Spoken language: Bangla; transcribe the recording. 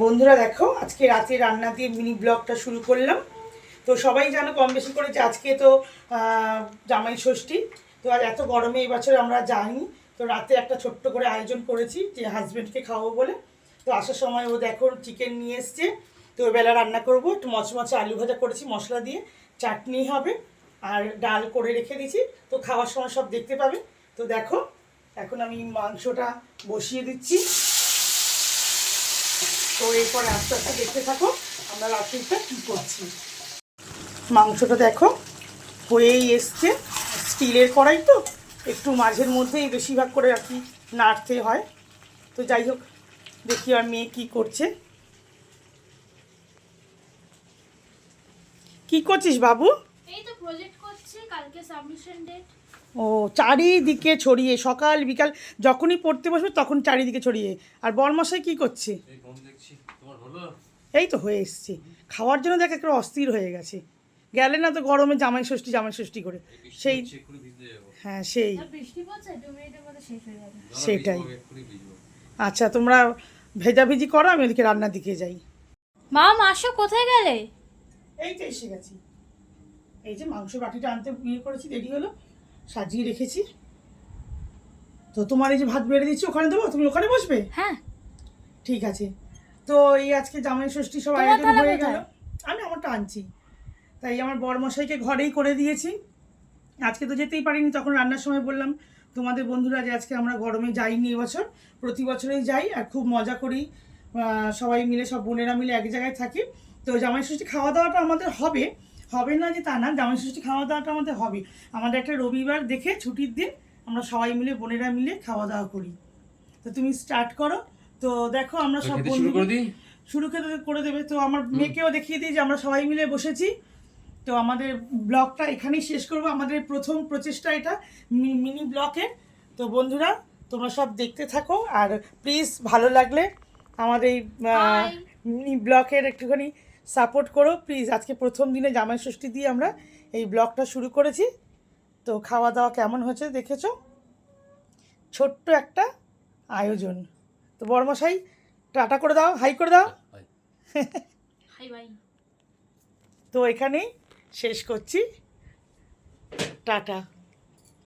বন্ধুরা দেখো, আজকে রাতে রান্না দিয়ে মিনি ব্লগটা শুরু করলাম। তো সবাই জানো কম বেশি করে যে আজকে তো জামাই ষষ্ঠী। তো আর এত গরমে এই বছর আমরা যাইনি। তো রাতে একটা ছোট্ট করে আয়োজন করেছি যে হাজব্যান্ডকে খাওয়াবো বলে। তো আসার সময় ও দেখো চিকেন নিয়ে এসছে। তো বেলা রান্না করবো, একটু মচমচে আলু ভাজা করেছি মশলা দিয়ে, চাটনি হবে আর ডাল করে রেখে দিয়েছি। তো খাওয়ার সময় সব দেখতে পাবে। তো দেখো এখন আমি মাংসটা বসিয়ে দিচ্ছি। তো এরপরে আস্তে আস্তে দেখতে থাকো আমরা রাত্রিটা কী করছি। মাংসটা দেখো হয়েই এসছে। স্টিলের কড়াই তো একটু মাঝের মধ্যেই বেশিরভাগ করে আর কি নাড়তে হয়। তো যাই হোক, দেখি আর মেয়ে কী করছে। কি করছিস বাবু? এই তো প্রজেক্ট করছি, কালকে সাবমিশন ডেট। ও, চারিদিকে ছড়িয়ে সকাল বিকাল যখনই পড়তে বসবে তখন চারিদিকে ছড়িয়ে। আর বরমশাই কি করছে? এই তো হয়ে এসছে। খাওয়ার জন্য দেখ একটা অস্থির হয়ে গেছে। গেলে না তো গরমে জামাই ষষ্ঠী করে সেই। হ্যাঁ সেই বৃষ্টি পড়ছে, 2 মিনিটের মধ্যে শেষ হয়ে যাবে। সেটাই। আচ্ছা তোমরা ভেজাভেজি করো, আমি ওদিকে রান্নার দিকে যাই। মা আসো, কোথায় গেলে? এই তো এসে গেছি। এই যে মাংস বাটিটা আনতে ইয়ে করেছি, দেরি হলো, সাজিয়ে রেখেছি। তো তোমার এই যে ভাত বেড়ে দিচ্ছি ওখানে দেবো, তুমি ওখানে বসবে? হ্যাঁ ঠিক আছে। তো এই আজকে জামাই ষষ্ঠী সব আয়োজন হয়ে গেল। আমি আমারটা আনছি, তাই আমার বরমশাইকে ঘরেই করে দিয়েছি। আজকে তো যেতেই পারিনি, তখন রান্নার সময় বললাম তোমাদের বন্ধুরা যে আজকে আমরা গরমে যাইনি এবছর, প্রতি বছরেই যাই আর খুব মজা করি। সবাই মিলে, সব বোনেরা মিলে এক জায়গায় থাকি। তো জামাই ষষ্ঠী খাওয়া দাওয়াটা আমাদের হবে, হবে না যে তা না, জামাই ষষ্ঠী খাওয়া দাওয়াটা আমাদের হবে। আমাদের একটা রবিবার দেখে ছুটির দিন আমরা সবাই মিলে বোনেরা মিলে খাওয়া দাওয়া করি। তো তুমি স্টার্ট করো। তো দেখো আমরা সব বন্ধু শুরু করে দেবে। তো আমার মেয়েকেও দেখিয়ে দিই যে আমরা সবাই মিলে বসেছি। তো আমাদের ব্লগটা এখানেই শেষ করব, আমাদের প্রথম প্রচেষ্টা এটা মিনি ব্লগের। তো বন্ধুরা তোমরা সব দেখতে থাকো, আর প্লিজ ভালো লাগলে আমাদের এই মিনি ব্লগের একটুখানি সাপোর্ট করো প্লিজ। আজকে প্রথম দিনে জামাই ষষ্ঠী দিয়ে আমরা এই ব্লগটা শুরু করেছি। তো খাওয়া দাওয়া কেমন হয়েছে দেখেছো, ছোট্ট একটা আয়োজন। তো বড়মশাই টাটা করে দাও, হাই করে দাও। High by. তো এখানেই শেষ করছি, টাটা।